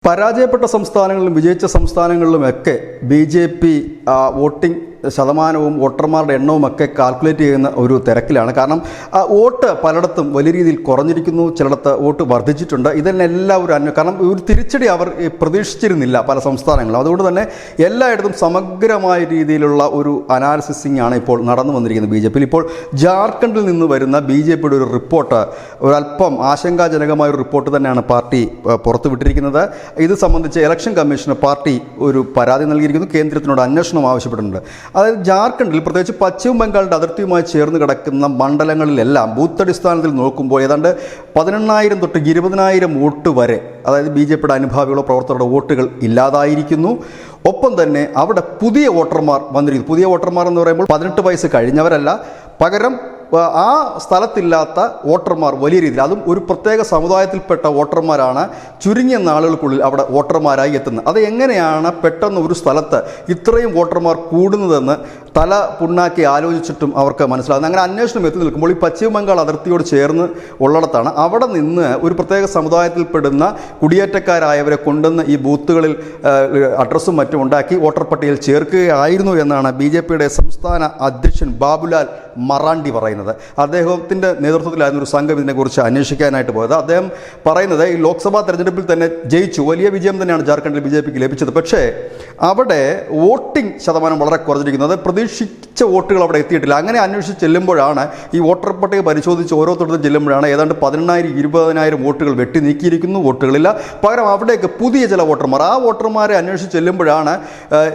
പരാജയപ്പെട്ട സംസ്ഥാനങ്ങളിലും വിജയിച്ച സംസ്ഥാനങ്ങളിലുമൊക്കെ BJP വോട്ടിംഗ് ശതമാനവും വോട്ടർമാരുടെ എണ്ണവുമൊക്കെ കാൽക്കുലേറ്റ് ചെയ്യുന്ന ഒരു തിരക്കിലാണ്. കാരണം വോട്ട് പലയിടത്തും വലിയ രീതിയിൽ കുറഞ്ഞിരിക്കുന്നു, ചിലയിടത്ത് വോട്ട് വർദ്ധിച്ചിട്ടുണ്ട്. ഇതെല്ലാം കാരണം ഒരു തിരിച്ചടി അവർ പ്രതീക്ഷിച്ചിരുന്നില്ല പല സംസ്ഥാനങ്ങളും. അതുകൊണ്ട് തന്നെ എല്ലായിടത്തും സമഗ്രമായ രീതിയിലുള്ള ഒരു അനാലിസിസിംഗ് ആണ് ഇപ്പോൾ നടന്നു വന്നിരിക്കുന്നത് BJP. ഇപ്പോൾ ജാർഖണ്ഡിൽ നിന്ന് വരുന്ന BJPയുടെ ഒരു റിപ്പോർട്ട് ഒരല്പം ആശങ്കാജനകമായ ഒരു റിപ്പോർട്ട് തന്നെയാണ് പാർട്ടി പുറത്തുവിട്ടിരിക്കുന്നത്. ഇത് സംബന്ധിച്ച് ഇലക്ഷൻ കമ്മീഷന് പാർട്ടി ഒരു പരാതി നൽകിയിരിക്കുന്നു, കേന്ദ്രത്തിനോട് അന്വേഷണം ആവശ്യപ്പെട്ടിട്ടുണ്ട്. അതായത് ജാർഖണ്ഡിൽ പ്രത്യേകിച്ച് പശ്ചിമ ബംഗാളിൻ്റെ അതിർത്തിയുമായി ചേർന്ന് കിടക്കുന്ന മണ്ഡലങ്ങളിലെല്ലാം ബൂത്ത് അടിസ്ഥാനത്തിൽ നോക്കുമ്പോൾ ഏതാണ്ട് 18,000 തൊട്ട് 20,000 വോട്ട് വരെ, അതായത് BJPയുടെ അനുഭാവികളോ പ്രവർത്തകരുടെ വോട്ടുകൾ ഇല്ലാതായിരിക്കുന്നു. ഒപ്പം തന്നെ അവിടെ പുതിയ വോട്ടർമാർ വന്നിരിക്കുന്നു. പുതിയ വോട്ടർമാർ എന്ന് പറയുമ്പോൾ 18 വയസ്സ് കഴിഞ്ഞവരല്ല, പകരം ആ സ്ഥലത്തില്ലാത്ത വോട്ടർമാർ വലിയ രീതിയിൽ, അതും ഒരു പ്രത്യേക സമുദായത്തിൽപ്പെട്ട വോട്ടർമാരാണ് ചുരുങ്ങിയ നാളുകൾക്കുള്ളിൽ അവിടെ വോട്ടർമാരായി എത്തുന്നത്. അത് എങ്ങനെയാണ് പെട്ടെന്ന് ഒരു സ്ഥലത്ത് ഇത്രയും വോട്ടർമാർ കൂടുന്നതെന്ന് തല പുണ്ണാക്കി ആലോചിച്ചിട്ടും അവർക്ക് മനസ്സിലാകുന്നത്. അങ്ങനെ അന്വേഷണം എത്തി നിൽക്കുമ്പോൾ ഈ പശ്ചിമ ബംഗാൾ അതിർത്തിയോട് ചേർന്ന് ഉള്ളിടത്താണ് അവിടെ നിന്ന് ഒരു പ്രത്യേക സമുദായത്തിൽപ്പെടുന്ന കുടിയേറ്റക്കാരായവരെ കൊണ്ടുവന്ന് ഈ ബൂത്തുകളിൽ അഡ്രസ്സും മറ്റും ഉണ്ടാക്കി വോട്ടർ പട്ടികയിൽ ചേർക്കുകയായിരുന്നു എന്നാണ് BJPയുടെ സംസ്ഥാന അധ്യക്ഷൻ ബാബുലാൽ മറാണ്ടി പറയുന്നത്. അദ്ദേഹത്തിൻ്റെ നേതൃത്വത്തിലായിരുന്നു ഒരു സംഘം ഇതിനെക്കുറിച്ച് അന്വേഷിക്കാനായിട്ട് പോയത്. അദ്ദേഹം പറയുന്നത് ഈ ലോക്സഭാ തെരഞ്ഞെടുപ്പിൽ തന്നെ ജയിച്ചു, വലിയ വിജയം തന്നെയാണ് ജാർഖണ്ഡിൽ BJPക്ക് ലഭിച്ചത്. പക്ഷേ അവിടെ വോട്ടിംഗ് ശതമാനം വളരെ കുറഞ്ഞിരിക്കുന്നത്, പ്രതീക്ഷിച്ച വോട്ടുകൾ അവിടെ എത്തിയിട്ടില്ല. അങ്ങനെ അന്വേഷിച്ച് ചെല്ലുമ്പോഴാണ് ഈ വോട്ടർ പട്ടിക പരിശോധിച്ച് ഓരോരുത്തരും ചെല്ലുമ്പോഴാണ് ഏതാണ്ട് 18,000 20,000 വോട്ടുകൾ വെട്ടി നീക്കിയിരിക്കുന്നു, വോട്ടുകളില്ല. പകരം അവിടേക്ക് പുതിയ ചില വോട്ടർമാർ, ആ വോട്ടർമാരെ അന്വേഷിച്ച് ചെല്ലുമ്പോഴാണ്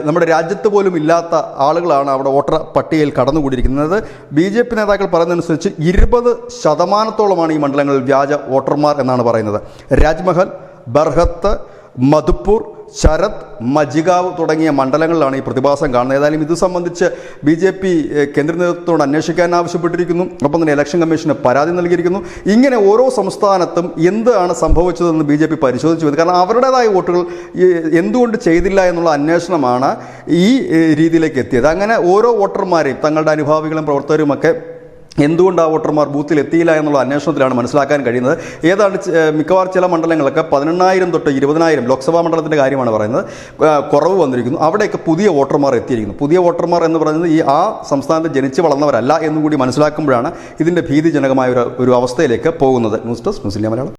നമ്മുടെ രാജ്യത്ത് പോലും ഇല്ലാത്ത ആളുകളാണ് അവിടെ വോട്ടർ പട്ടികയിൽ കടന്നുകൂടിയിരിക്കുന്നത്. BJP നേതാക്കൾ പറയുന്നതനുസരിച്ച് 20% ഈ മണ്ഡലങ്ങളിൽ വ്യാജ വോട്ടർമാർ എന്നാണ് പറയുന്നത്. രാജ്മഹൽ, ബർഹത്ത്, മധുപൂർ, ശരത്, മജിഗാവ് തുടങ്ങിയ മണ്ഡലങ്ങളിലാണ് ഈ പ്രതിഭാസം കാണുന്നത്. ഏതായാലും ഇത് സംബന്ധിച്ച് BJP കേന്ദ്ര നേതൃത്വത്തോട് അന്വേഷിക്കാൻ ആവശ്യപ്പെട്ടിരിക്കുന്നു. ഒപ്പം തന്നെ ഇലക്ഷൻ കമ്മീഷന് പരാതി നൽകിയിരിക്കുന്നു. ഇങ്ങനെ ഓരോ സംസ്ഥാനത്തും എന്താണ് സംഭവിച്ചതെന്ന് BJP പരിശോധിച്ചു വരുന്നത്. കാരണം അവരുടേതായ വോട്ടുകൾ എന്തുകൊണ്ട് ചെയ്തില്ല എന്നുള്ള അന്വേഷണമാണ് ഈ രീതിയിലേക്ക് എത്തിയത്. അങ്ങനെ ഓരോ വോട്ടർമാരെയും തങ്ങളുടെ അനുഭാവികളും പ്രവർത്തകരുമൊക്കെ എന്തുകൊണ്ട് ആ വോട്ടർമാർ ബൂത്തിൽ എത്തിയില്ല എന്നുള്ള അന്വേഷണത്തിലാണ് മനസ്സിലാക്കാൻ കഴിയുന്നത്. ഏതാണ്ട് മിക്കവാറും ചില മണ്ഡലങ്ങളൊക്കെ 18,000 തൊട്ട് 20,000, ലോക്സഭാ മണ്ഡലത്തിൻ്റെ കാര്യമാണ് പറയുന്നത്, കുറവ് വന്നിരിക്കുന്നു. അവിടെയൊക്കെ പുതിയ വോട്ടർമാർ എത്തിയിരിക്കുന്നു. പുതിയ വോട്ടർമാർ എന്ന് പറയുന്നത് ആ സംസ്ഥാനത്ത് ജനിച്ച് വളർന്നവരല്ല എന്നുകൂടി മനസ്സിലാക്കുമ്പോഴാണ് ഇതിൻ്റെ ഭീതിജനകമായ ഒരു അവസ്ഥയിലേക്ക് പോകുന്നത്. News desk news India Malayalam.